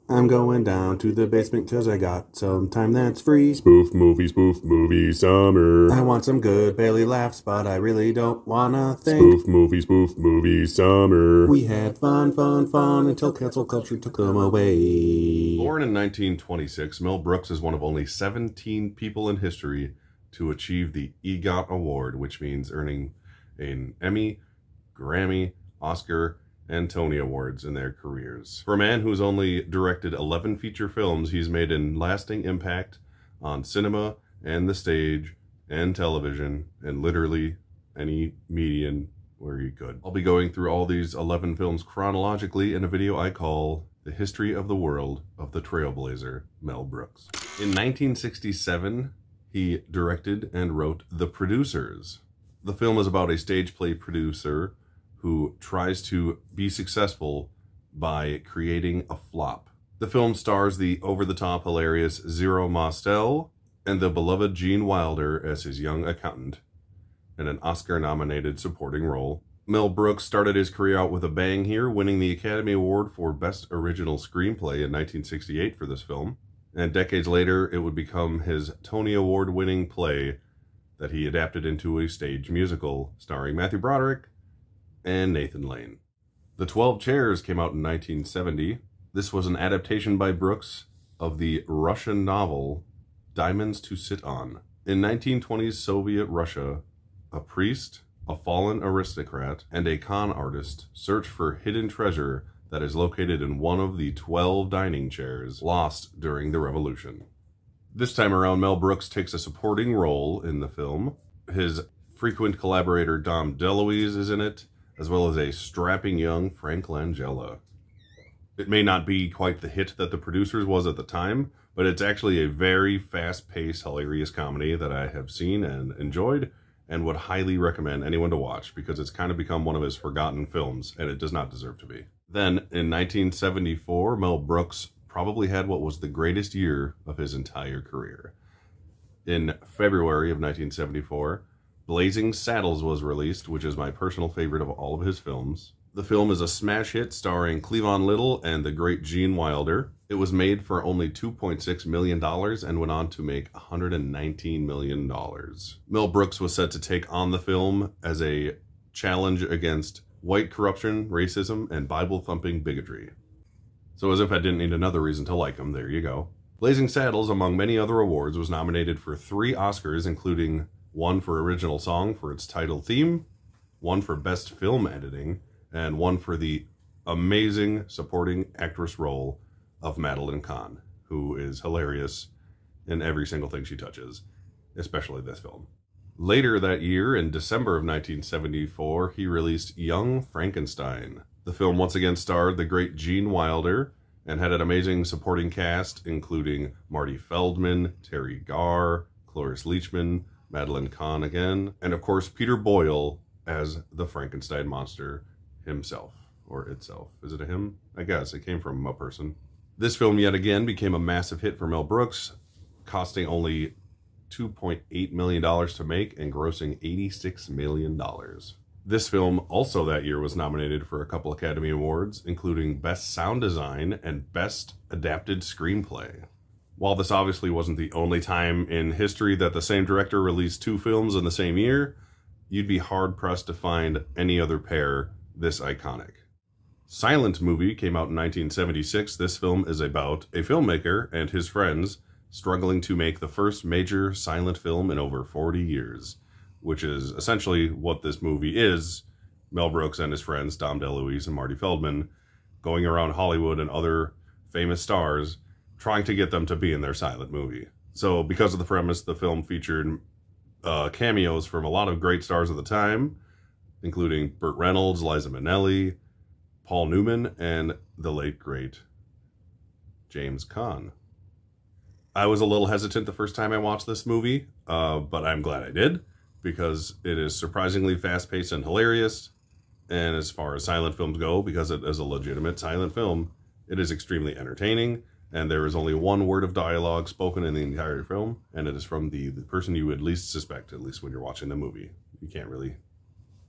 I'm going down to the basement 'cause I got some time that's free. Spoof movie summer. I want some good belly laughs, but I really don't wanna think. Spoof movie summer. We had fun until cancel culture took them away. Born in 1926, Mel Brooks is one of only 17 people in history to achieve the EGOT Award, which means earning an Emmy, Grammy, Oscar, and Tony Awards in their careers. For a man who's only directed 11 feature films, he's made a lasting impact on cinema and the stage and television and literally any medium where he could. I'll be going through all these 11 films chronologically in a video I call The History of the World of the Trailblazer, Mel Brooks. In 1967, he directed and wrote The Producers. The film is about a stage play producer who tries to be successful by creating a flop. The film stars the over-the-top hilarious Zero Mostel and the beloved Gene Wilder as his young accountant in an Oscar-nominated supporting role. Mel Brooks started his career out with a bang here, winning the Academy Award for Best Original Screenplay in 1968 for this film. And decades later, it would become his Tony Award-winning play that he adapted into a stage musical starring Matthew Broderick and Nathan Lane. The 12 Chairs came out in 1970. This was an adaptation by Brooks of the Russian novel Diamonds to Sit On. In 1920s Soviet Russia, a priest, a fallen aristocrat, and a con artist search for hidden treasure that is located in one of the 12 dining chairs lost during the revolution. This time around, Mel Brooks takes a supporting role in the film. His frequent collaborator Dom DeLuise is in it, as well as a strapping young Frank Langella. It may not be quite the hit that The Producers was at the time, but it's actually a very fast-paced, hilarious comedy that I have seen and enjoyed, and would highly recommend anyone to watch, because it's kind of become one of his forgotten films, and it does not deserve to be. Then, in 1974, Mel Brooks probably had what was the greatest year of his entire career. In February of 1974, Blazing Saddles was released, which is my personal favorite of all of his films. The film is a smash hit starring Cleavon Little and the great Gene Wilder. It was made for only $2.6 million and went on to make $119 million. Mel Brooks was set to take on the film as a challenge against white corruption, racism, and Bible-thumping bigotry. So as if I didn't need another reason to like him, there you go. Blazing Saddles, among many other awards, was nominated for 3 Oscars, including one for original song for its title theme, one for best film editing, and one for the amazing supporting actress role of Madeline Kahn, who is hilarious in every single thing she touches, especially this film. Later that year, in December of 1974, he released Young Frankenstein. The film once again starred the great Gene Wilder and had an amazing supporting cast, including Marty Feldman, Terry Garr, Cloris Leachman, Madeline Kahn again, and of course Peter Boyle as the Frankenstein monster himself, or itself. Is it a him? I guess it came from a person. This film yet again became a massive hit for Mel Brooks, costing only $2.8 million to make and grossing $86 million. This film also that year was nominated for a couple Academy Awards, including Best Sound Design and Best Adapted Screenplay. While this obviously wasn't the only time in history that the same director released 2 films in the same year, you'd be hard-pressed to find any other pair this iconic. Silent Movie came out in 1976. This film is about a filmmaker and his friends struggling to make the first major silent film in over 40 years, which is essentially what this movie is. Mel Brooks and his friends, Dom DeLuise and Marty Feldman, going around Hollywood and other famous stars, trying to get them to be in their silent movie. So because of the premise, the film featured cameos from a lot of great stars of the time, including Burt Reynolds, Liza Minnelli, Paul Newman, and the late, great James Caan. I was a little hesitant the first time I watched this movie, but I'm glad I did, because it is surprisingly fast-paced and hilarious, and as far as silent films go, because it is a legitimate silent film, it is extremely entertaining, and there is only one word of dialogue spoken in the entire film, and it is from the person you would least suspect, at least when you're watching the movie. You can't really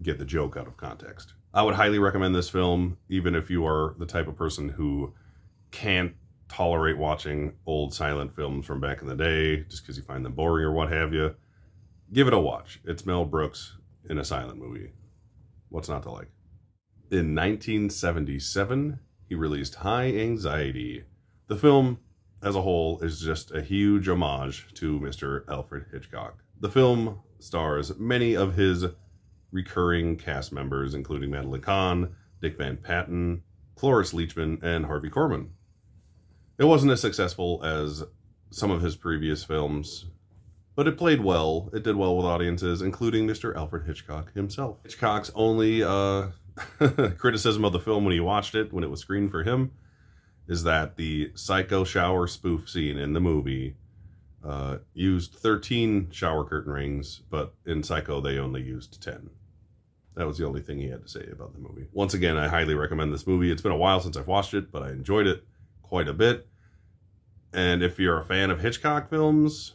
get the joke out of context. I would highly recommend this film, even if you are the type of person who can't tolerate watching old silent films from back in the day just because you find them boring or what have you, give it a watch. It's Mel Brooks in a silent movie. What's not to like? In 1977, he released High Anxiety. The film as a whole is just a huge homage to Mr. Alfred Hitchcock. The film stars many of his recurring cast members, including Madeline Kahn, Dick Van Patten, Cloris Leachman, and Harvey Korman. It wasn't as successful as some of his previous films, but it played well. It did well with audiences, including Mr. Alfred Hitchcock himself. Hitchcock's only criticism of the film when he watched it, when it was screened for him, is that the Psycho shower spoof scene in the movie used 13 shower curtain rings, but in Psycho they only used 10. That was the only thing he had to say about the movie. Once again, I highly recommend this movie. It's been a while since I've watched it, but I enjoyed it quite a bit. And if you're a fan of Hitchcock films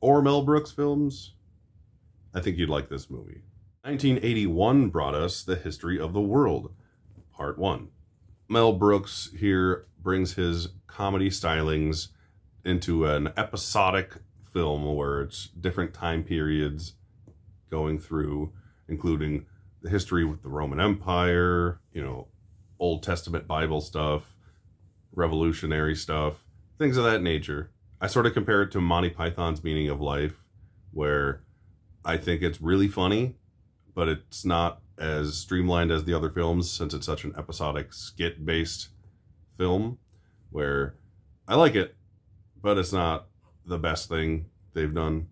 or Mel Brooks films, I think you'd like this movie. 1981 brought us The History of the World, Part 1. Mel Brooks here brings his comedy stylings into an episodic film where it's different time periods going through, including the history with the Roman Empire, Old Testament Bible stuff, revolutionary stuff, things of that nature. I sort of compare it to Monty Python's Meaning of Life, where I think it's really funny, but it's not as streamlined as the other films since it's such an episodic skit-based film, where I like it, but it's not the best thing they've done.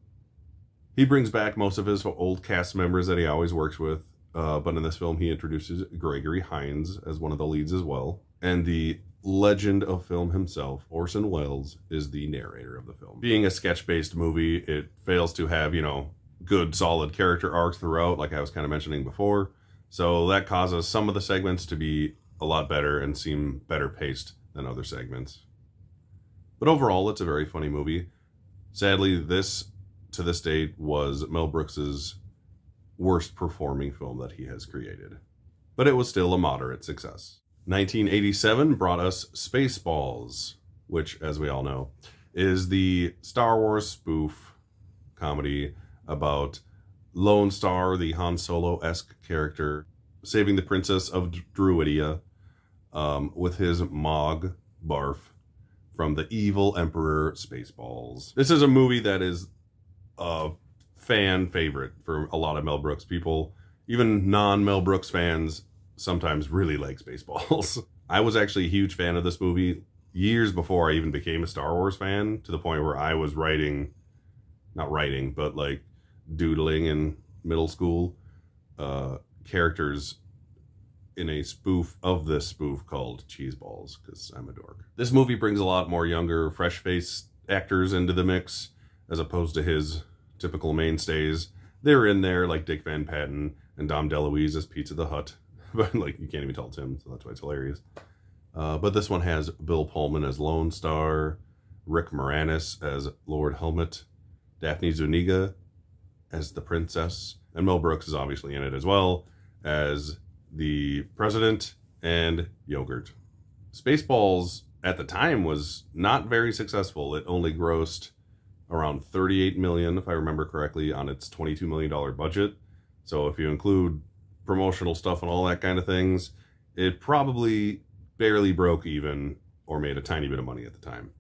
He brings back most of his old cast members that he always works with, but in this film he introduces Gregory Hines as one of the leads as well. And the legend of film himself, Orson Welles, is the narrator of the film. Being a sketch-based movie, it fails to have, good solid character arcs throughout, like I was kind of mentioning before. So that causes some of the segments to be a lot better and seem better paced than other segments. But overall, it's a very funny movie. Sadly, this, to this date, was Mel Brooks's worst performing film that he has created. But it was still a moderate success. 1987 brought us Spaceballs, which, as we all know, is the Star Wars spoof comedy about Lone Star, the Han Solo-esque character, saving the princess of Druidia with his Mog Barf from the evil Emperor Spaceballs. This is a movie that is a fan favorite for a lot of Mel Brooks people. Even non-Mel Brooks fans sometimes really like Spaceballs. I was actually a huge fan of this movie years before I even became a Star Wars fan, to the point where I was doodling in middle school characters in a spoof of this spoof called Cheeseballs, because I'm a dork. This movie brings a lot more younger, fresh-faced actors into the mix, as opposed to his typical mainstays. They're in there, like Dick Van Patten and Dom DeLuise as Pizza the Hut. But, you can't even tell it's him, so that's why it's hilarious. But this one has Bill Pullman as Lone Star, Rick Moranis as Lord Helmet, Daphne Zuniga as the princess, and Mel Brooks is obviously in it as well as the president and Yogurt. Spaceballs at the time was not very successful. It only grossed around $38 million, if I remember correctly, on its $22 million budget. So if you include promotional stuff and all that kind of things, it probably barely broke even or made a tiny bit of money at the time.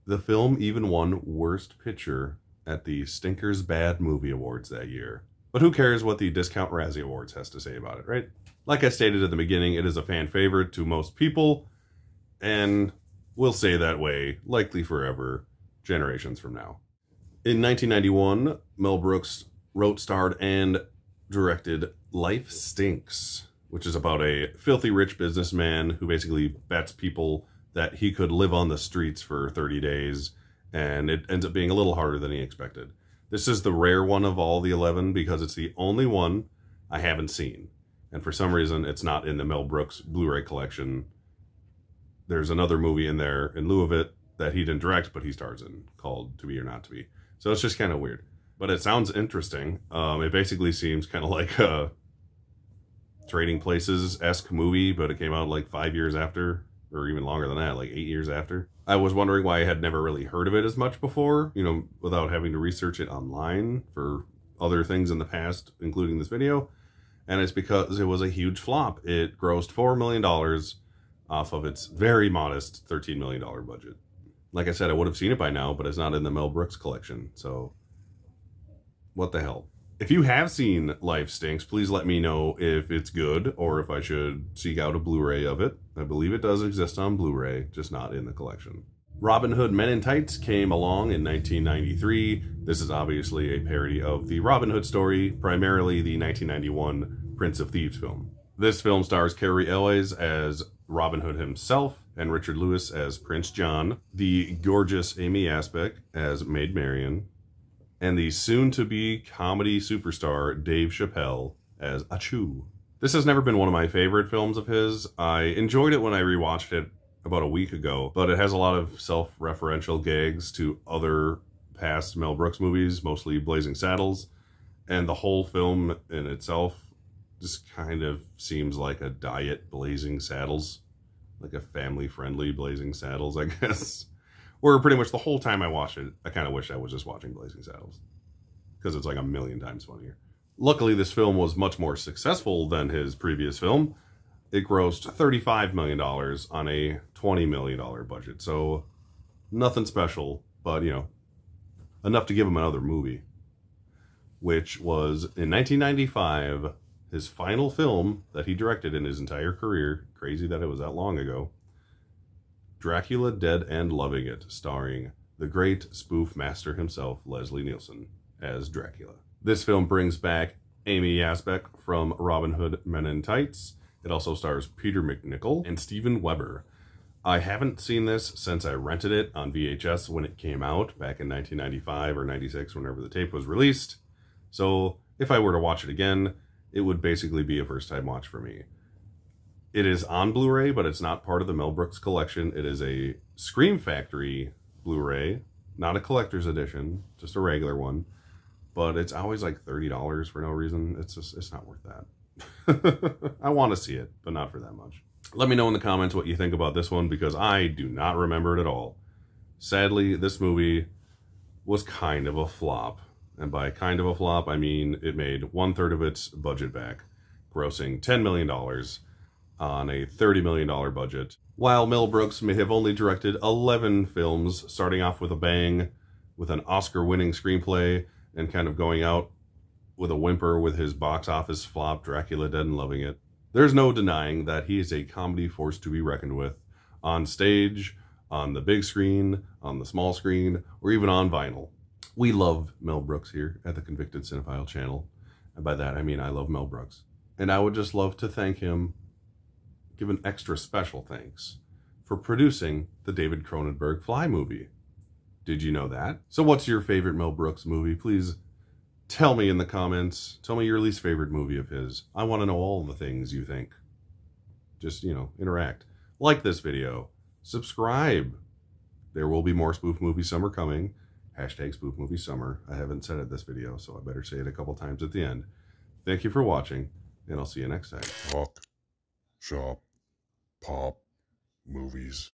The film even won Worst Picture at the Stinkers Bad Movie Awards that year. But who cares what the Discount Razzie Awards has to say about it, right? Like I stated at the beginning, it is a fan favorite to most people, and will stay that way, likely forever, generations from now. In 1991, Mel Brooks wrote, starred, and directed Life Stinks, which is about a filthy rich businessman who basically bets people that he could live on the streets for 30 days, and it ends up being a little harder than he expected. This is the rare one of all the 11 because it's the only one I haven't seen. And for some reason, it's not in the Mel Brooks Blu-ray collection. There's another movie in there in lieu of it that he didn't direct, but he stars in, called To Be or Not to Be. So it's just kind of weird. But it sounds interesting. It basically seems kind of like a Trading Places-esque movie, but it came out like 5 years after or even longer than that, like 8 years after. I was wondering why I had never really heard of it as much before, you know, without having to research it online for other things in the past, including this video. And it's because it was a huge flop. It grossed $4 million off of its very modest $13 million budget. Like I said, I would have seen it by now, but it's not in the Mel Brooks collection, so what the hell. If you have seen Life Stinks, please let me know if it's good or if I should seek out a Blu-ray of it. I believe it does exist on Blu-ray, just not in the collection. Robin Hood Men in Tights came along in 1993. This is obviously a parody of the Robin Hood story, primarily the 1991 Prince of Thieves film. This film stars Cary Elwes as Robin Hood himself and Richard Lewis as Prince John, the gorgeous Amy Aspect as Maid Marian, and the soon-to-be comedy superstar Dave Chappelle as Achoo. This has never been one of my favorite films of his. I enjoyed it when I rewatched it about a week ago, but it has a lot of self-referential gags to other past Mel Brooks movies, mostly Blazing Saddles, and the whole film in itself just kind of seems like a diet Blazing Saddles, like a family-friendly Blazing Saddles, I guess. Where pretty much the whole time I watched it, I kind of wish I was just watching Blazing Saddles, because it's like a million times funnier. Luckily, this film was much more successful than his previous film. It grossed $35 million on a $20 million budget, so nothing special, but, you know, enough to give him another movie, which was, in 1995, his final film that he directed in his entire career. Crazy that it was that long ago. Dracula, Dead and Loving It, starring the great spoof master himself, Leslie Nielsen, as Dracula. This film brings back Amy Aspect from Robin Hood Men in Tights. It also stars Peter MacNicol and Steven Weber. I haven't seen this since I rented it on VHS when it came out back in 1995 or 96, whenever the tape was released. So if I were to watch it again, it would basically be a first-time watch for me. It is on Blu-ray, but it's not part of the Mel Brooks collection. It is a Scream Factory Blu-ray, not a collector's edition, just a regular one. But it's always like $30 for no reason. It's not worth that. I want to see it, but not for that much. Let me know in the comments what you think about this one, because I do not remember it at all. Sadly, this movie was kind of a flop. And by kind of a flop, I mean it made 1/3 of its budget back, grossing $10 million on a $30 million budget. While Mel Brooks may have only directed 11 films, starting off with a bang, with an Oscar-winning screenplay, and kind of going out with a whimper with his box office flop, Dracula, Dead and Loving It, there's no denying that he is a comedy force to be reckoned with, on stage, on the big screen, on the small screen, or even on vinyl. We love Mel Brooks here at the Convicted Cinephile channel, and by that I mean I love Mel Brooks. And I would just love to thank him, give an extra special thanks, for producing the David Cronenberg Fly movie. Did you know that? So what's your favorite Mel Brooks movie? Please tell me in the comments. Tell me your least favorite movie of his. I want to know all the things you think. Just, you know, interact. Like this video. Subscribe. There will be more Spoof Movie Summer coming. Hashtag Spoof Movie Summer. I haven't said it this video, so I better say it a couple times at the end. Thank you for watching, and I'll see you next time. Talk, shop, pop, movies.